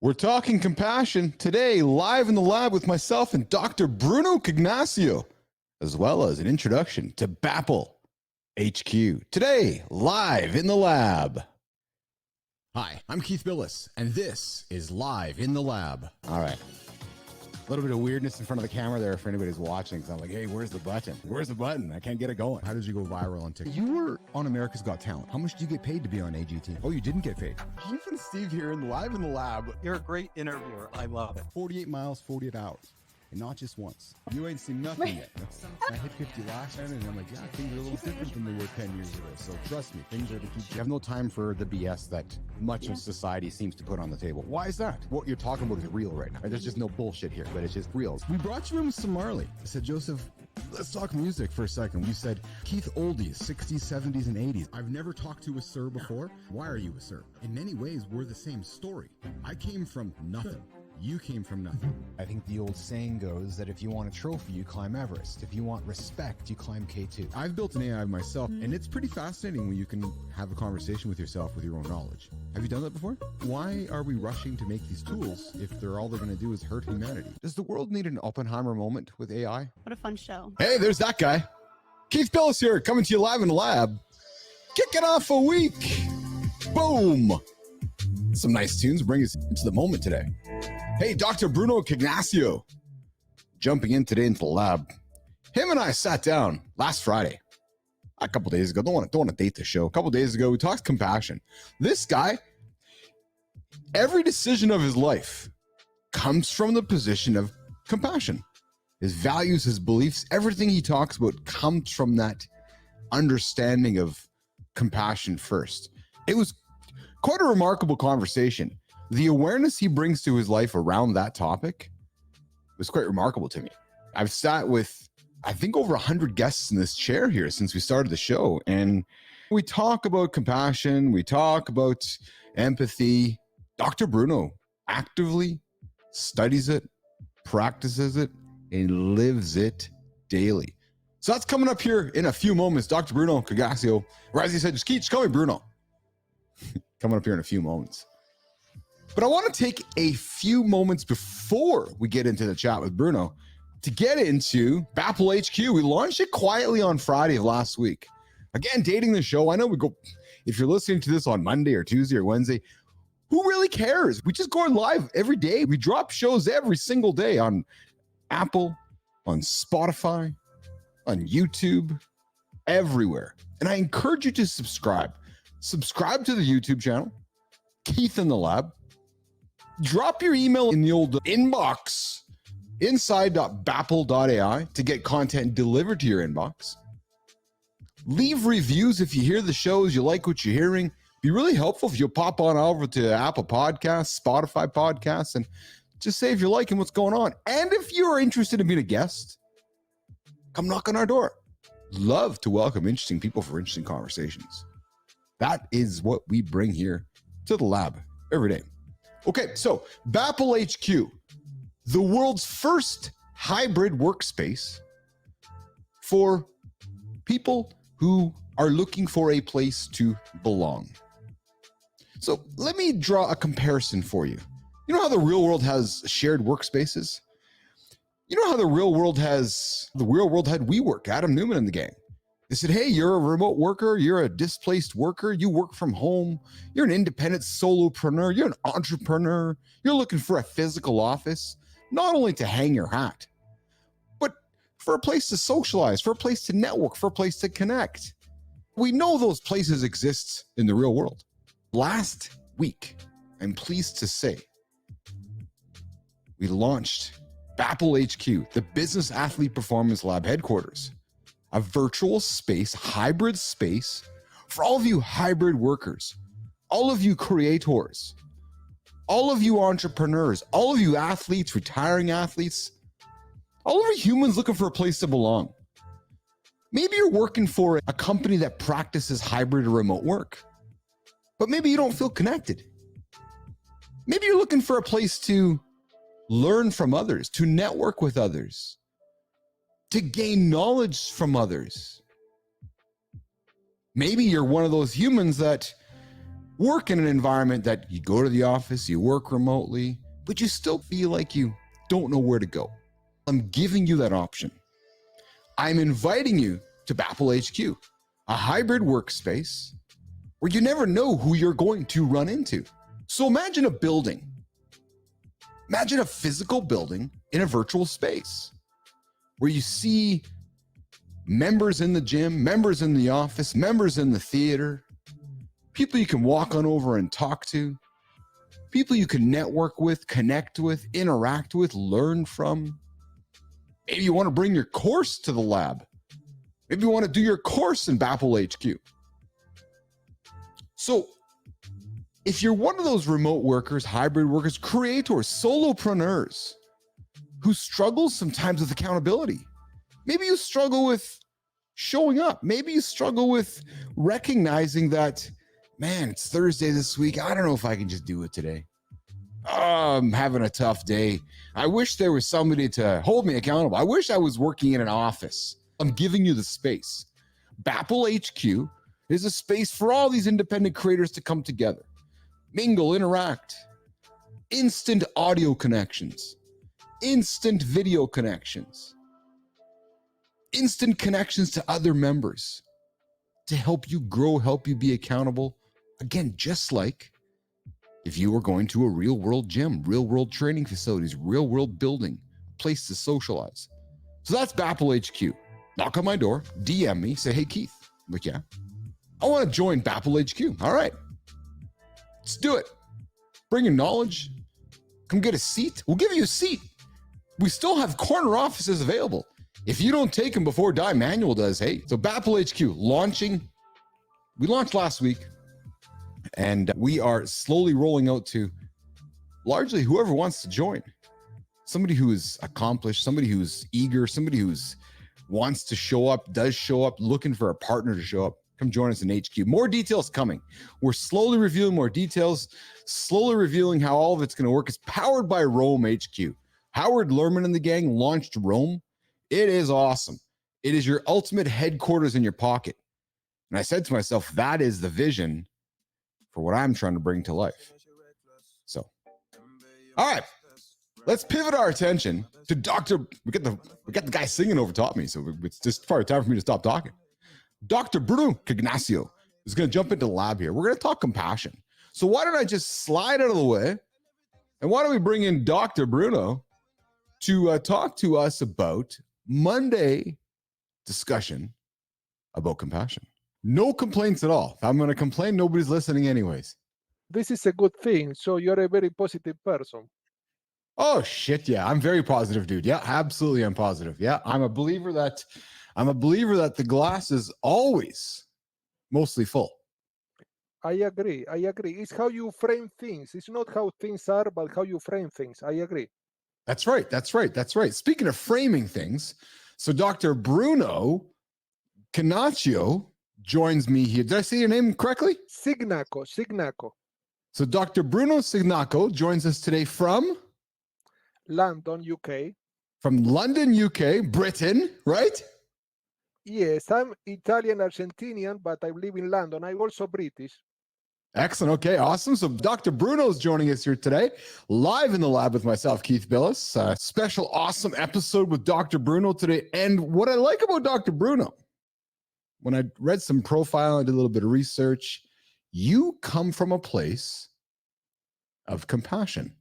We're talking compassion today, live in the lab with myself and Dr. Bruno Cagnacio, as well as an introduction to Bapl HQ. Today, live in the lab. Hi, I'm Keith Bilous, and this is Live in the Lab. All right. A little bit of weirdness in front of the camera there for anybody who's watching. So I'm like, hey, where's the button? Where's the button? I can't get it going. How did you go viral on TikTok? You were on America's Got Talent. How much did you get paid to be on AGT? Oh, you didn't get paid. Keith and Steve here in Live in the Lab. You're a great interviewer. I love it. 48 miles, 48 hours. And not just once. You ain't seen nothing yet. I hit 50 last time, and I'm like, yeah, things are a little different than they were 10 years ago. So trust me, things are to keep. You have no time for the BS that much of society seems to put on the table. Why is that? What you're talking about is real right now. There's just no bullshit here, but it's just real. We brought you in with some Marley. I said, Joseph, let's talk music for a second. You said, Keith, oldies, 60s, 70s, and 80s. I've never talked to a sir before. Why are you a sir? In many ways, we're the same story. I came from nothing. You came from nothing. I think the old saying goes that if you want a trophy, you climb Everest. If you want respect, you climb K2. I've built an AI myself, and it's pretty fascinating when you can have a conversation with yourself with your own knowledge. Have you done that before? Why are we rushing to make these tools if all they're going to do is hurt humanity? Does the world need an Oppenheimer moment with AI? What a fun show. Hey, there's that guy. Keith Bilous here, coming to you live in the lab. Kicking off a week. Boom. Some nice tunes bring us into the moment today. Hey, Dr. Bruno Cagnacio, jumping in today into the lab. Him and I sat down last Friday, a couple days ago. Don't want to date the show. A couple days ago, we talked compassion. This guy, every decision of his life comes from the position of compassion. His values, his beliefs, everything he talks about comes from that understanding of compassion first. It was quite a remarkable conversation. The awareness he brings to his life around that topic was quite remarkable to me. I've sat with, I think, over 100 guests in this chair here since we started the show. And we talk about compassion. We talk about empathy. Dr. Bruno actively studies it, practices it, and lives it daily. So that's coming up here in a few moments. Dr. Bruno Cagnacio, or as he said, just call me Bruno. Coming up here in a few moments. But I want to take a few moments before we get into the chat with Bruno to get into Bapl HQ. We launched it quietly on Friday of last week. Again, dating the show. I know we go, if you're listening to this on Monday or Tuesday or Wednesday, who really cares? We just go live every day. We drop shows every single day on Apple, on Spotify, on YouTube, everywhere. And I encourage you to subscribe. Subscribe to the YouTube channel, Keith in the Lab. Drop your email in the old inbox inside.bapl.ai to get content delivered to your inbox. Leave reviews if you hear the shows, you like what you're hearing. Be really helpful if you'll pop on over to Apple Podcasts, Spotify Podcasts, and just say if you're liking what's going on. And if you're interested in being a guest, come knock on our door. Love to welcome interesting people for interesting conversations. That is what we bring here to the lab every day. Okay, so Bapl HQ, the world's first hybrid workspace for people who are looking for a place to belong. So let me draw a comparison for you. You know how the real world has shared workspaces? You know how the real world had WeWork, Adam Newman and the gang. They said, hey, you're a remote worker, you're a displaced worker, you work from home, you're an independent solopreneur, you're an entrepreneur, you're looking for a physical office, not only to hang your hat, but for a place to socialize, for a place to network, for a place to connect. We know those places exist in the real world. Last week, I'm pleased to say, we launched Bapl HQ, the Business Athlete Performance Lab headquarters. A virtual space, hybrid space for all of you hybrid workers, all of you creators, all of you entrepreneurs, all of you athletes, retiring athletes, all of you humans looking for a place to belong. Maybe you're working for a company that practices hybrid or remote work, but maybe you don't feel connected. Maybe you're looking for a place to learn from others, to network with others, to gain knowledge from others. Maybe you're one of those humans that work in an environment that you go to the office, you work remotely, but you still feel like you don't know where to go. I'm giving you that option. I'm inviting you to Bapl HQ, a hybrid workspace where you never know who you're going to run into. So imagine a building. Imagine a physical building in a virtual space where you see members in the gym, members in the office, members in the theater, people you can walk on over and talk to, people you can network with, connect with, interact with, learn from. Maybe you want to bring your course to the lab. Maybe you want to do your course in Bapl HQ. So if you're one of those remote workers, hybrid workers, creators, solopreneurs who struggles sometimes with accountability, maybe you struggle with showing up. Maybe you struggle with recognizing that, man, it's Thursday this week. I don't know if I can just do it today. Oh, I'm having a tough day. I wish there was somebody to hold me accountable. I wish I was working in an office. I'm giving you the space. Bapl HQ is a space for all these independent creators to come together, mingle, interact, instant audio connections, instant video connections, instant connections to other members to help you grow, help you be accountable. Again, just like if you were going to a real world gym, real world training facilities, real world building, place to socialize. So that's Bapl HQ. Knock on my door, DM me, say, hey, Keith. I'm like, yeah, I want to join Bapl HQ. All right, let's do it. Bring your knowledge. Come get a seat. We'll give you a seat. We still have corner offices available. If you don't take them before Die Manual does, hey. So Bapl HQ launching. We launched last week, and we are slowly rolling out to largely whoever wants to join. Somebody who is accomplished, somebody who's eager, somebody who's wants to show up, does show up, looking for a partner to show up. Come join us in HQ. More details coming. We're slowly revealing more details, slowly revealing how all of it's going to work. It's powered by Rome HQ. Howard Lerman and the gang launched Rome. It is awesome. It is your ultimate headquarters in your pocket. And I said to myself, that is the vision for what I'm trying to bring to life. So, all right, let's pivot our attention to we got the guy singing over top me, so it's just probably time for me to stop talking. Dr. Bruno Cagnacio is going to jump into the lab here. We're going to talk compassion. So why don't I just slide out of the way, and why don't we bring in Dr. Bruno to talk to us about Monday discussion about compassion. No complaints at all. If I'm going to complain, nobody's listening anyways. This is a good thing. So you're a very positive person. Oh shit, yeah. I'm very positive, dude. Yeah, absolutely I'm positive. Yeah, I'm a believer that the glass is always mostly full. I agree. It's how you frame things. It's not how things are, but how you frame things. I agree. That's right. Speaking of framing things, so Dr. Bruno Cagnacio joins me here. Did I say your name correctly? Cignacio. So Dr. Bruno Cagnacio joins us today from London, UK. From London, UK, Britain, right? Yes, I'm Italian Argentinian, but I live in London. I'm also British. Excellent. Okay, awesome. So Dr. Bruno is joining us here today, live in the lab with myself, Keith Bilous. Special, awesome episode with Dr. Bruno today. And what I like about Dr. Bruno, when I read some profile, I did a little bit of research, you come from a place of compassion.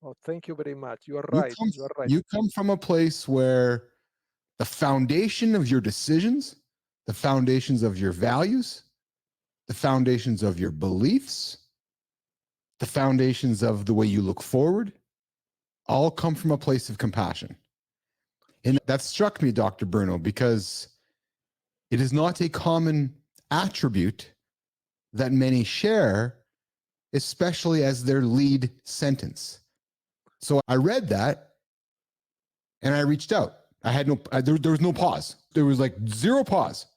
Oh, thank you very much. You are right. You come from a place where the foundation of your decisions, the foundations of your values, the foundations of your beliefs, the foundations of the way you look forward, all come from a place of compassion. And that struck me, Dr. Bruno, because it is not a common attribute that many share, especially as their lead sentence. So I read that and I reached out. There was no pause. There was like zero pause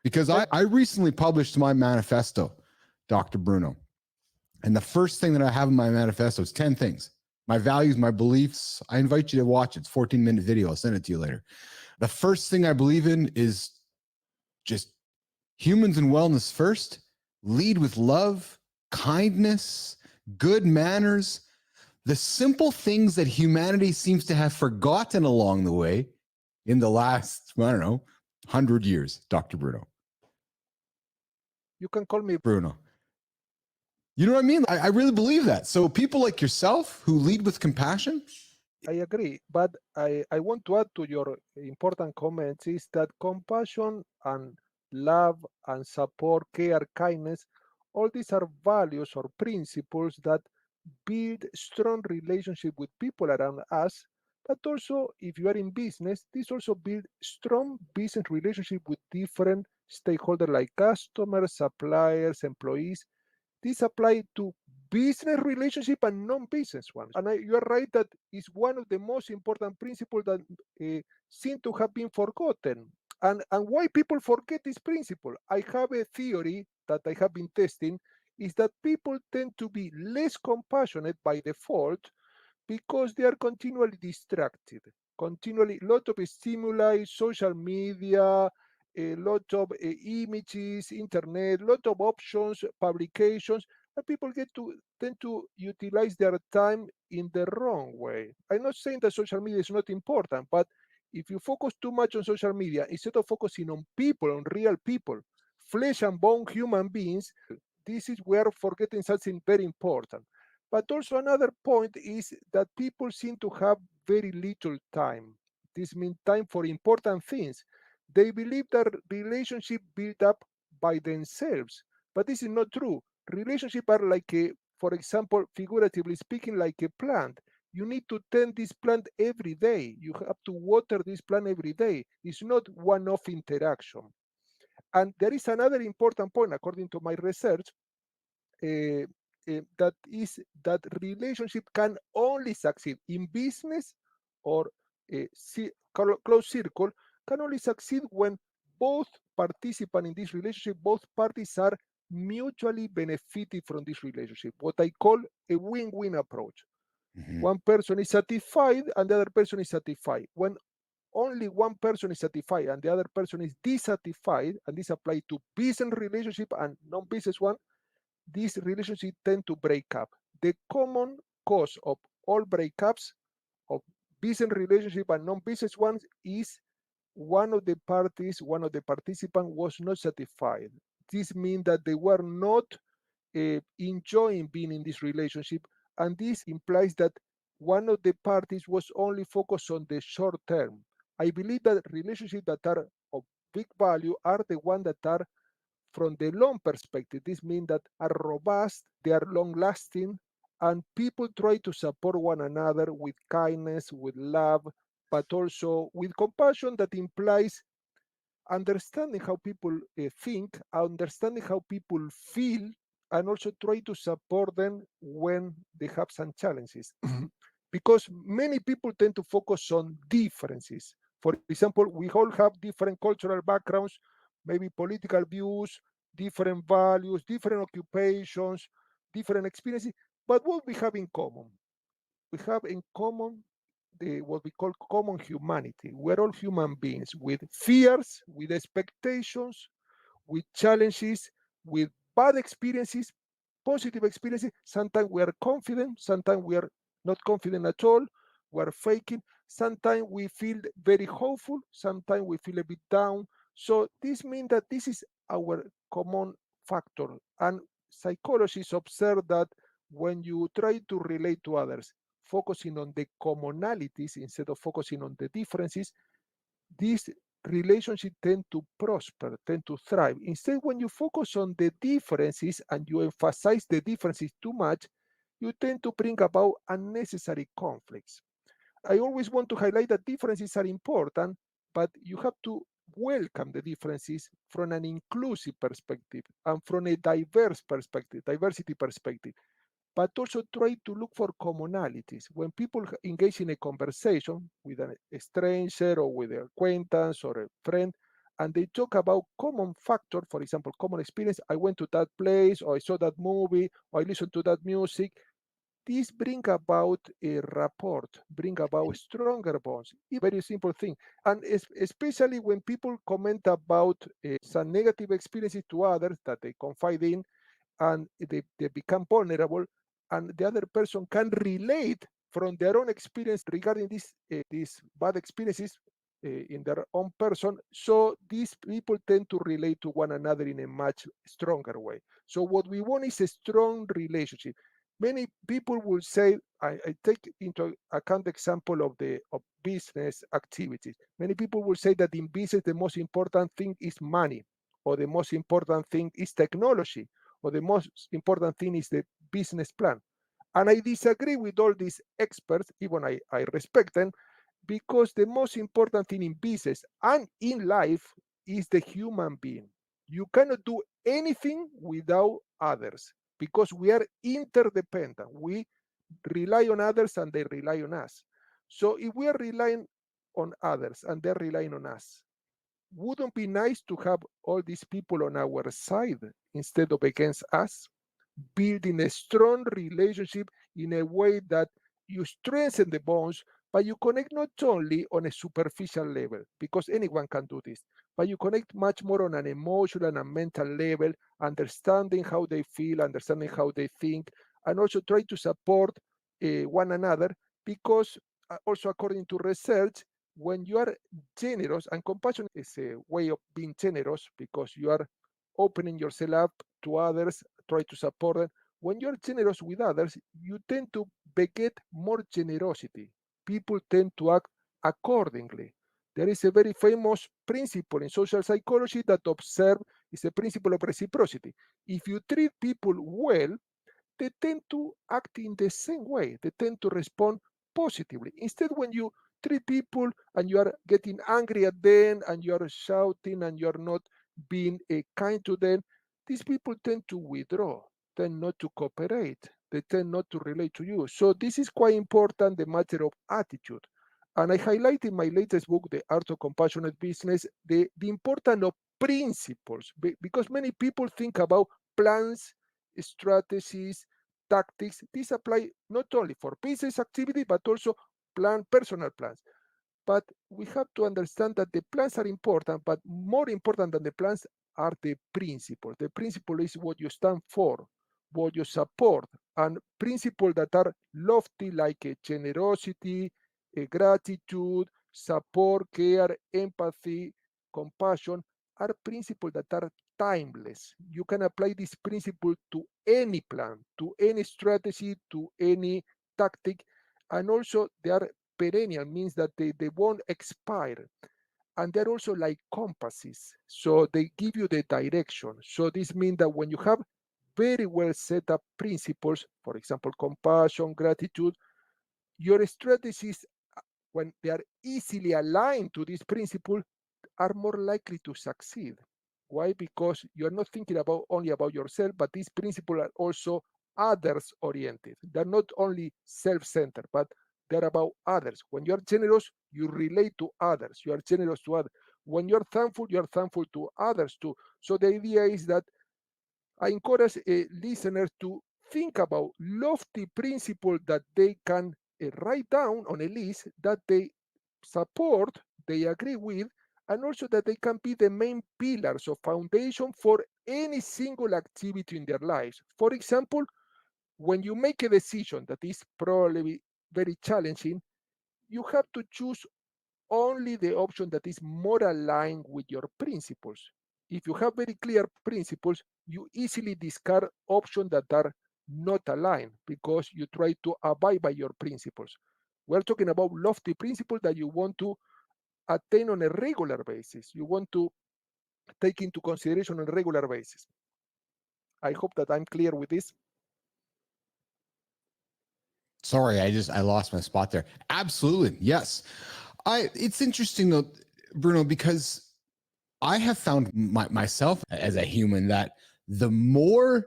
because I recently published my manifesto, Dr. Bruno. And the first thing that I have in my manifesto is 10 things. My values, my beliefs. I invite you to watch it. It's a 14-minute video. I'll send it to you later. The first thing I believe in is just humans and wellness first, lead with love, kindness, good manners, the simple things that humanity seems to have forgotten along the way in the last, I don't know, 100 years, Dr. Bruno. You can call me Bruno. You know what I mean? I really believe that. So people like yourself who lead with compassion. I agree, but I want to add to your important comments is that compassion and love and support, care, kindness, all these are values or principles that build strong relationship with people around us. But also, if you are in business, this also build strong business relationship with different stakeholders like customers, suppliers, employees. This apply to business relationship and non-business ones. And you are right that is one of the most important principles that seem to have been forgotten. And why people forget this principle? I have a theory that I have been testing is that people tend to be less compassionate by default because they are continually distracted, continually lot of stimuli, social media, a lot of images, internet, lot of options, publications, and people get to tend to utilize their time in the wrong way. I'm not saying that social media is not important, but if you focus too much on social media instead of focusing on people, on real people, flesh and bone human beings, this is where forgetting something very important. But also another point is that people seem to have very little time. This means time for important things. They believe that relationship built up by themselves, but this is not true. Relationships are like a, for example, figuratively speaking, like a plant. You need to tend this plant every day. You have to water this plant every day. It's not one-off interaction. And there is another important point, according to my research, uh, that is that relationship can only succeed in business or close circle can only succeed when both participants in this relationship, both parties are mutually benefiting from this relationship, what I call a win-win approach. Mm-hmm. One person is satisfied and the other person is satisfied. When only one person is satisfied and the other person is dissatisfied, and this applies to business relationship and non-business one, these relationships tend to break up. The common cause of all breakups of business relationship and non-business ones is one of the parties, one of the participants was not satisfied. This means that they were not enjoying being in this relationship, and this implies that one of the parties was only focused on the short term. I believe that relationships that are of big value are the ones that are from the long perspective. This means that are robust, they are long lasting, and people try to support one another with kindness, with love, but also with compassion that implies understanding how people think, understanding how people feel, and also try to support them when they have some challenges. Because many people tend to focus on differences. For example, we all have different cultural backgrounds, maybe political views, different values, different occupations, different experiences. But what we have in common? We have in common what we call common humanity. We're all human beings with fears, with expectations, with challenges, with bad experiences, positive experiences. Sometimes we are confident, sometimes we are not confident at all. We're faking. Sometimes we feel very hopeful, sometimes we feel a bit down. So this means that this is our common factor. And psychologists observe that when you try to relate to others, focusing on the commonalities instead of focusing on the differences, these relationships tend to prosper, tend to thrive. Instead, when you focus on the differences and you emphasize the differences too much, you tend to bring about unnecessary conflicts. I always want to highlight that differences are important, but you have to welcome the differences from an inclusive perspective and from a diverse perspective, diversity perspective, but also try to look for commonalities. When people engage in a conversation with a stranger or with an acquaintance or a friend, and they talk about common factor, for example, common experience, I went to that place, or I saw that movie, or I listened to that music, this bring about a rapport, bring about stronger bonds. A very simple thing. And especially when people comment about some negative experiences to others that they confide in, and they become vulnerable, and the other person can relate from their own experience regarding these bad experiences in their own person. So these people tend to relate to one another in a much stronger way. So what we want is a strong relationship. Many people will say, I take into account the example of the of business activities. Many people will say that in business the most important thing is money, or the most important thing is technology, or the most important thing is the business plan. And I disagree with all these experts, even I respect them, because the most important thing in business and in life is the human being. You cannot do anything without others because we are interdependent. We rely on others and they rely on us. So if we are relying on others and they're relying on us, wouldn't be nice to have all these people on our side instead of against us? Building a strong relationship in a way that you strengthen the bonds, but you connect not only on a superficial level, because anyone can do this, but you connect much more on an emotional and a mental level, understanding how they feel, understanding how they think, and also try to support one another, because also according to research, when you are generous, and compassion is a way of being generous because you are opening yourself up to others, try to support them. When you're generous with others, you tend to beget more generosity. People tend to act accordingly. There is a very famous principle in social psychology that observe is the principle of reciprocity. If you treat people well, they tend to act in the same way. They tend to respond positively. Instead, when you treat people and you are getting angry at them and you are shouting and you are not being kind to them, these people tend to withdraw, tend not to cooperate, they tend not to relate to you. So this is quite important, the matter of attitude. And I highlight in my latest book, The Art of Compassionate Business, the importance of principles, because many people think about plans, strategies, tactics. These apply not only for business activity, but also personal plans. But we have to understand that the plans are important, but more important than the plans are the principles. The principle is what you stand for, what you support, and principles that are lofty, like a generosity, a gratitude, support, care, empathy, compassion, are principles that are timeless. You can apply this principle to any plan, to any strategy, to any tactic, and also they are perennial, means that they won't expire. And they're also like compasses, so they give you the direction. So this means that when you have very well set up principles, for example, compassion, gratitude, your strategies, when they are easily aligned to this principle, are more likely to succeed. Why? Because you're not thinking about only about yourself, but these principles are also others oriented. They're not only self-centered, but they're about others. When you're generous, you relate to others. You are generous to others. When you're thankful to others too. So the idea is that I encourage listeners to think about lofty principles that they can write down on a list that they support, they agree with, and also that they can be the main pillars or foundation for any single activity in their lives. For example, when you make a decision that is probably very challenging, you have to choose only the option that is more aligned with your principles. If you have very clear principles, you easily discard options that are not aligned because you try to abide by your principles. We're talking about lofty principles that you want to attain on a regular basis. You want to take into consideration on a regular basis. I hope that I'm clear with this. Sorry, I lost my spot there. Absolutely. Yes. It's interesting though, Bruno, because I have found myself as a human that the more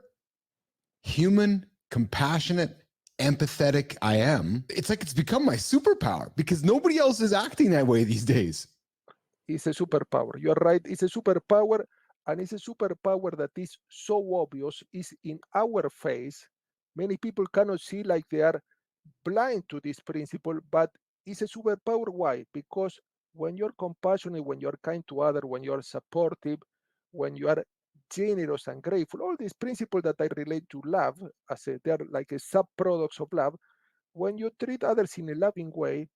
human, compassionate, empathetic I am, it's like it's become my superpower because nobody else is acting that way these days. It's a superpower. You're right. It's a superpower, and it's a superpower that is so obvious, is in our face. Many people cannot see, like they are blind to this principle, but it's a superpower. Why? Because when you're compassionate, when you're kind to others, when you're supportive, when you are generous and grateful. All these principles that I relate to love, they are like a sub-products of love. When you treat others in a loving way,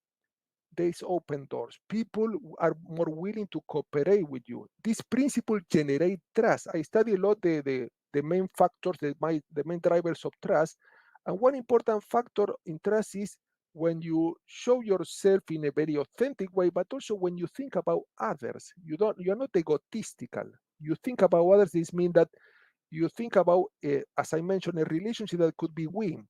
there's open doors. People are more willing to cooperate with you. This principle generate trust. I study a lot the main factors, the main drivers of trust. And one important factor in trust is when you show yourself in a very authentic way, but also when you think about others. You're not egotistical. You think about others. This means that you think about, as I mentioned, a relationship that could be win.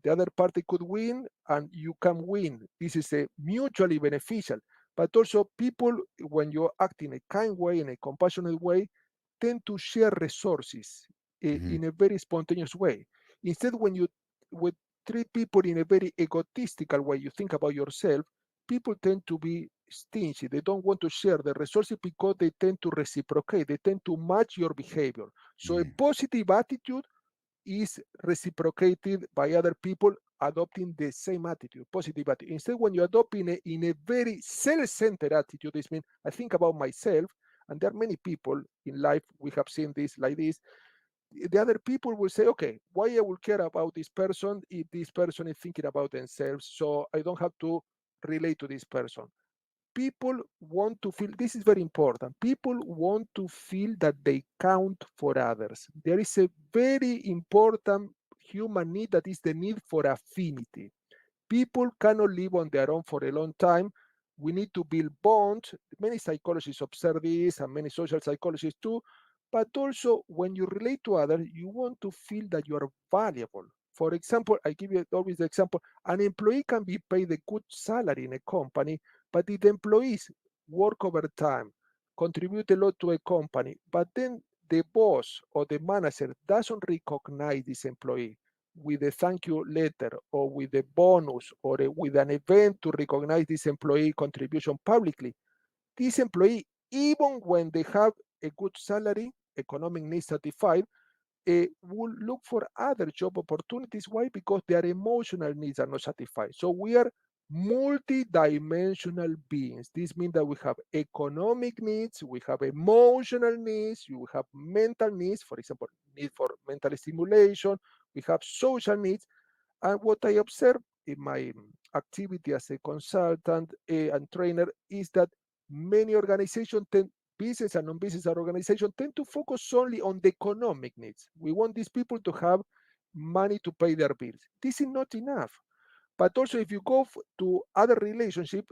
The other party could win and you can win. This is a mutually beneficial. But also people, when you act in a kind way, in a compassionate way, tend to share resources Mm-hmm. in a very spontaneous way. Instead, when you would treat people in a very egotistical way, you think about yourself, people tend to be stingy. They don't want to share the resources because they tend to reciprocate. They tend to match your behavior. So a Mm-hmm. positive attitude is reciprocated by other people adopting the same attitude, positive attitude. Instead, when you adopt in a very self-centered attitude, this means I think about myself, and there are many people in life, we have seen this like this. The other people will say, okay, why I will care about this person if this person is thinking about themselves, so I don't have to relate to this person. People want to feel, this is very important, people want to feel that they count for others. There is a very important human need, that is the need for affinity. People cannot live on their own for a long time. We need to build bonds. Many psychologists observe this, and many social psychologists too. But also, when you relate to others, you want to feel that you are valuable. For example, I give you always the example, an employee can be paid a good salary in a company, but if the employees work overtime, contribute a lot to a company, but then the boss or the manager doesn't recognize this employee with a thank you letter or with a bonus or with an event to recognize this employee contribution publicly, this employee, even when they have a good salary, economic needs satisfied, will look for other job opportunities. Why? Because their emotional needs are not satisfied. So we are multi-dimensional beings. This means that we have economic needs, we have emotional needs, you have mental needs, for example, need for mental stimulation, we have social needs. And what I observe in my activity as a consultant and trainer is that many organizations tend, business and non-business organizations tend to focus only on the economic needs. We want these people to have money to pay their bills. This is not enough. But also, if you go to other relationship,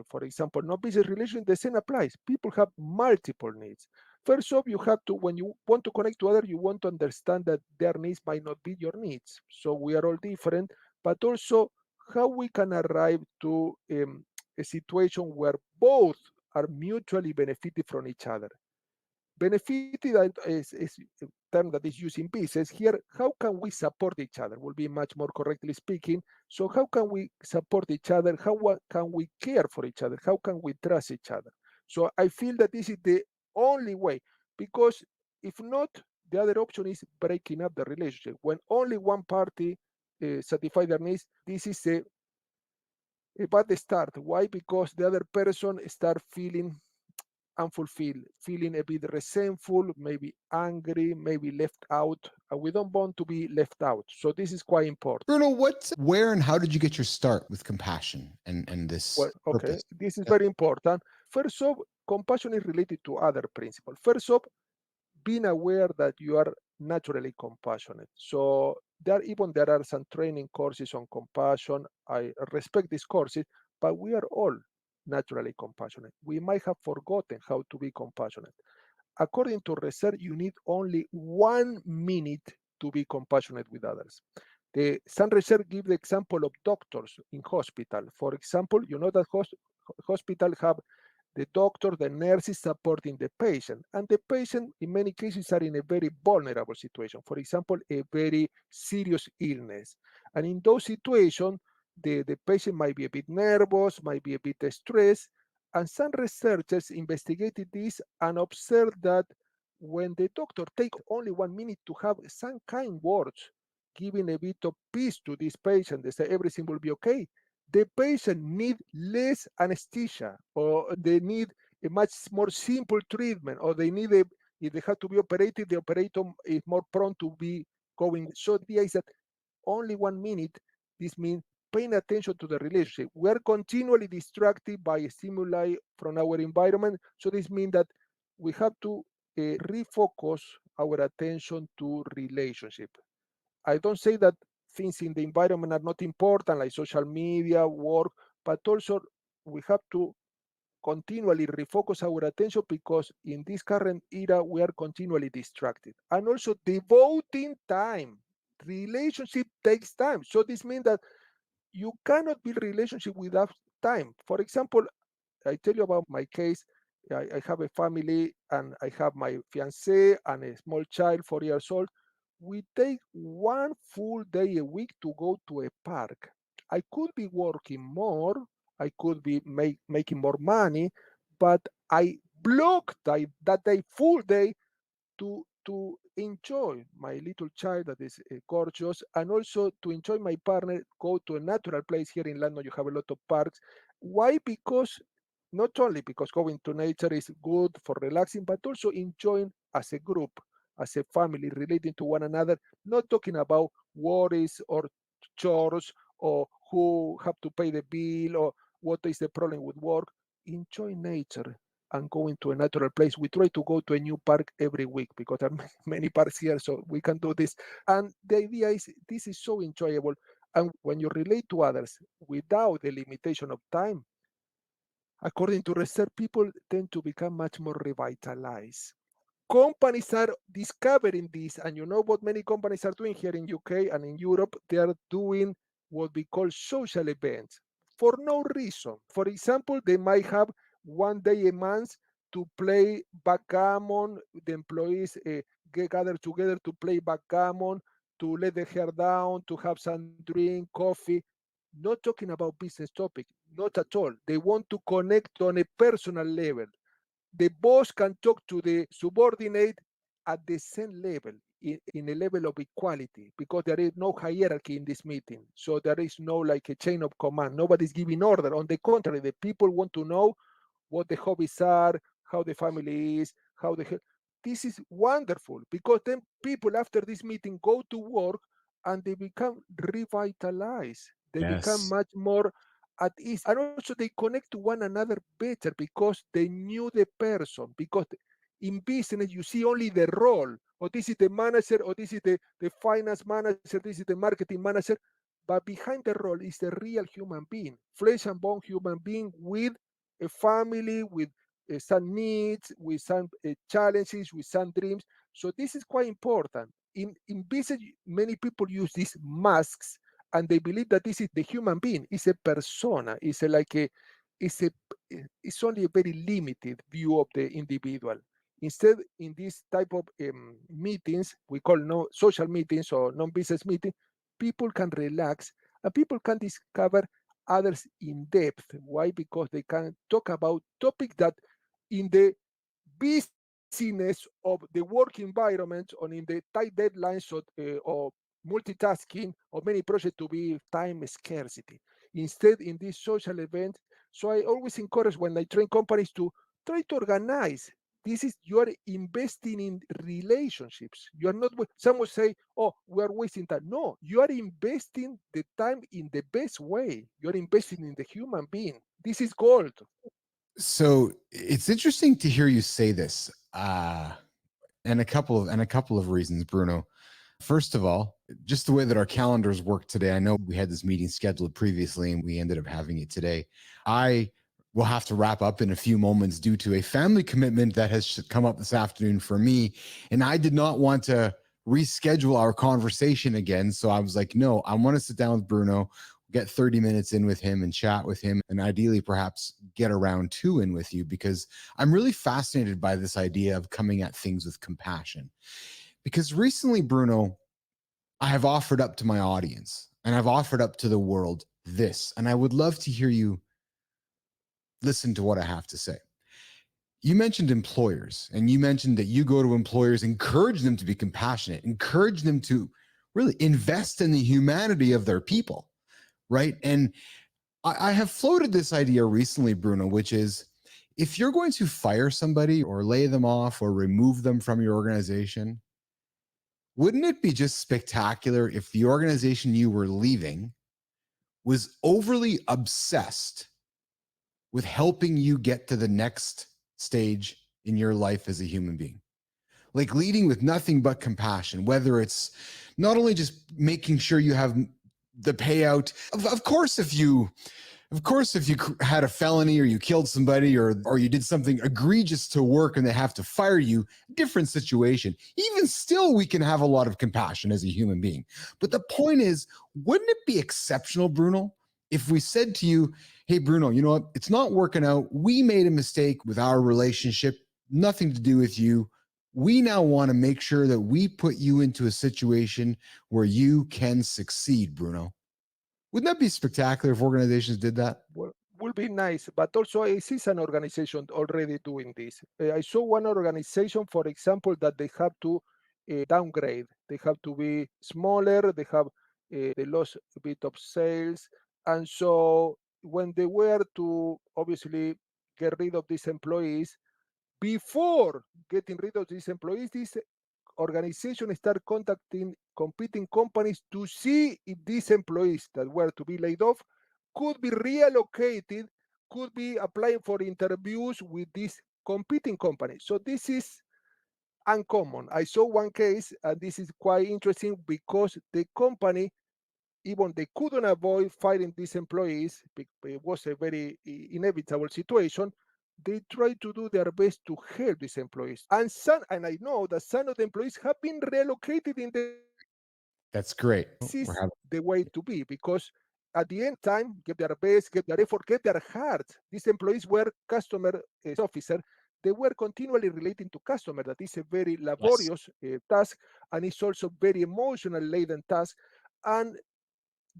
for example, no business relation, the same applies. People have multiple needs. First off, you have to, when you want to connect to others, you want to understand that their needs might not be your needs. So we are all different, but also how we can arrive to a situation where both are mutually benefited from each other. Benefited is a term that is used in business. Here, how can we support each other? Will be much more correctly speaking. So how can we support each other? How can we care for each other? How can we trust each other? So I feel that this is the only way, because if not, the other option is breaking up the relationship. When only one party satisfies their needs, this is a bad start. Why? Because the other person start feeling unfulfilled, feeling a bit resentful, maybe angry, maybe left out. And we don't want to be left out. So this is quite important. Bruno, where and how did you get your start with compassion and this Well, okay, purpose? this is Yeah. very important. First off, compassion is related to other principles. First off, being aware that you are naturally compassionate. So there are some training courses on compassion. I respect these courses, but we are all naturally compassionate. We might have forgotten how to be compassionate. According to research, you need only 1 minute to be compassionate with others. Some research give the example of doctors in hospital. For example, you know that hospital have the doctor, the nurses supporting the patient, and the patient in many cases are in a very vulnerable situation. For example, a very serious illness. And in those situations, the patient might be a bit nervous, might be a bit stressed, and some researchers investigated this and observed that when the doctor take only 1 minute to have some kind words, giving a bit of peace to this patient, they say everything will be okay, the patient need less anesthesia, or they need a much more simple treatment, or they need If they have to be operated, the operator is more prone to be going. So the idea is that only 1 minute, this means paying attention to the relationship. We are continually distracted by stimuli from our environment. So this means that we have to refocus our attention to relationship. I don't say that things in the environment are not important, like social media, work, but also we have to continually refocus our attention because in this current era we are continually distracted. And also devoting time. Relationship takes time. So this means that you cannot build relationship without time. For example, I tell you about my case. I have a family and I have my fiancé and a small child, 4 years old. We take one full day a week to go to a park. I could be working more, I could be making more money, but I blocked that day, full day, to enjoy my little child that is gorgeous, and also to enjoy my partner, go to a natural place. Here in London you have a lot of parks. Why? Because not only because going to nature is good for relaxing, but also enjoying as a group, as a family, relating to one another, not talking about worries or chores or who have to pay the bill or what is the problem with work. Enjoy nature and going to a natural place. We try to go to a new park every week because there are many parks here, so we can do this. And the idea is this is so enjoyable. And when you relate to others without the limitation of time, according to research, people tend to become much more revitalized. Companies are discovering this, and you know what many companies are doing here in UK and in Europe? They are doing what we call social events for no reason. For example, they might have 1 day a month to play backgammon. The employees get gathered together to play backgammon, to let their hair down, to have some drink, coffee. Not talking about business topic, not at all. They want to connect on a personal level. The boss can talk to the subordinate at the same level, in a level of equality, because there is no hierarchy in this meeting. So there is no like a chain of command. Nobody's giving order. On the contrary, the people want to know what the hobbies are, how the family is, how the this is wonderful because then people after this meeting go to work and they become revitalized. They become Yes. much more at ease, and also they connect to one another better because they knew the person. Because in business you see only the role, or this is the manager, or this is the finance manager, this is the marketing manager, but behind the role is the real human being, flesh and bone human being with a family, with some needs, with some challenges, with some dreams. So this is quite important. In business, many people use these masks and they believe that this is the human being. It's a persona. It's a it's only a very limited view of the individual. Instead, in this type of meetings, we call no social meetings or non-business meeting, people can relax and people can discover others in depth. Why? Because they can talk about topics that in the busyness of the work environment or in the tight deadlines or multitasking or many projects to be time scarcity. Instead, in this social event, so I always encourage when I train companies to try to organize. This is you are investing in relationships. You are not. Some will say, "Oh, we are wasting time." No, you are investing the time in the best way. You are investing in the human being. This is gold. So it's interesting to hear you say this, and a couple of reasons, Bruno. First of all, just the way that our calendars work today. I know we had this meeting scheduled previously, and we ended up having it today. I will have to wrap up in a few moments due to a family commitment that has come up this afternoon for me, and I did not want to reschedule our conversation again. So I was like, no, I want to sit down with Bruno, get 30 minutes in with him and chat with him, and ideally perhaps get a round two in with you, because I'm really fascinated by this idea of coming at things with compassion. Because recently, Bruno, I have offered up to my audience and I've offered up to the world this, and I would love to hear you listen to what I have to say. You mentioned employers, and you mentioned that you go to employers, encourage them to be compassionate, encourage them to really invest in the humanity of their people, right? And I have floated this idea recently, Bruno, which is If you're going to fire somebody or lay them off or remove them from your organization, wouldn't it be just spectacular if the organization you were leaving was overly obsessed with helping you get to the next stage in your life as a human being? Like leading with nothing but compassion, whether it's not only just making sure you have the payout. Of course, if you had a felony or you killed somebody or you did something egregious to work and they have to fire you, different situation. Even still, we can have a lot of compassion as a human being. But the point is, wouldn't it be exceptional, Bruno, if we said to you, hey, Bruno, you know what? It's not working out. We made a mistake with our relationship, nothing to do with you. We now want to make sure that we put you into a situation where you can succeed, Bruno. Wouldn't that be spectacular if organizations did that? Well, will be nice, but also I see an organization already doing this. I saw one organization, for example, that they have to downgrade. They have to be smaller. They lost a bit of sales, and so when they were to obviously get rid of these employees, before getting rid of these employees, this organization start contacting competing companies to see if these employees that were to be laid off could be reallocated, could be applying for interviews with these competing companies. So this is uncommon. I saw one case, and this is quite interesting because the company, even they couldn't avoid firing these employees, it was a very inevitable situation. They try to do their best to help these employees. And I know that some of the employees have been relocated in the. That's great. This is the way to be, because at the end time, give their best, give their effort, give their heart. These employees were customer officer. They were continually relating to customer. That is a very laborious task, and it's also very emotional laden task. And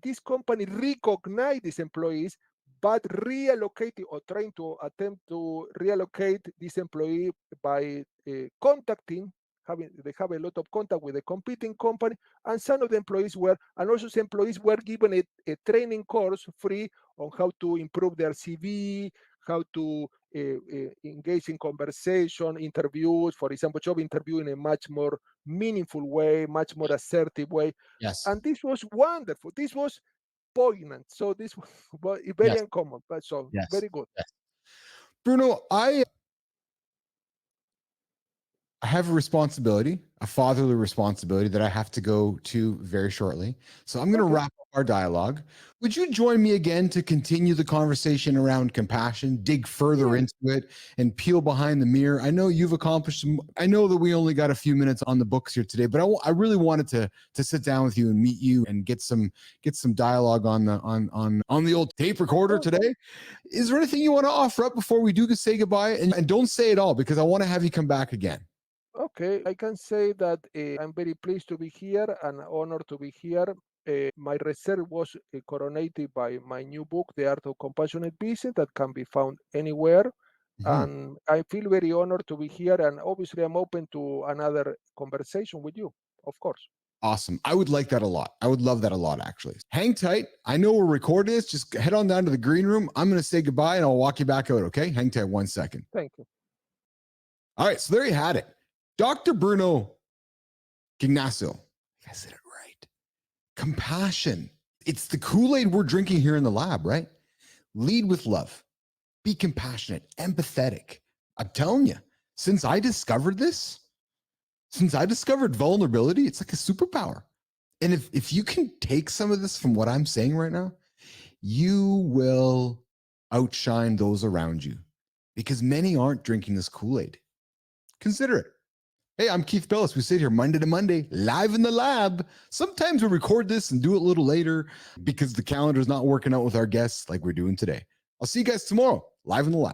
this company recognize these employees, but relocating or trying to attempt to relocate this employee by contacting, they have a lot of contact with the competing company, and some of the employees were, and also some employees were given a training course free on how to improve their CV, how to engage in conversation, interviews, for example, job interview in a much more meaningful way, much more assertive way. Yes. And this was wonderful. This was poignant. So this was very uncommon, but so very good. Yes. Bruno, I have a responsibility, a fatherly responsibility that I have to go to very shortly. So I'm going to wrap up our dialogue. Would you join me again to continue the conversation around compassion, dig further into it, and peel behind the mirror? I know you've accomplished some. I know that we only got a few minutes on the books here today, but I really wanted to sit down with you and meet you and get some dialogue on the old tape recorder today. Is there anything you want to offer up before we do say goodbye? And don't say it all, because I want to have you come back again. Okay, I can say that I'm very pleased to be here and honored to be here. My research was coronated by my new book, The Art of Compassionate Business, that can be found anywhere. And I feel very honored to be here. And obviously, I'm open to another conversation with you, of course. Awesome. I would like that a lot. I would love that a lot, actually. Hang tight. I know we're recording this. Just head on down to the green room. I'm going to say goodbye and I'll walk you back out, okay? Hang tight 1 second. Thank you. All right, so there you had it. Dr. Bruno Cagnacio. I said it right. Compassion. It's the Kool-Aid we're drinking here in the lab, right? Lead with love. Be compassionate, empathetic. I'm telling you, since I discovered this, since I discovered vulnerability, it's like a superpower. And if you can take some of this from what I'm saying right now, you will outshine those around you, because many aren't drinking this Kool-Aid. Consider it. Hey, I'm Keith Bilous. We sit here Monday to Monday, live in the lab. Sometimes we record this and do it a little later because the calendar's not working out with our guests like we're doing today. I'll see you guys tomorrow, live in the lab.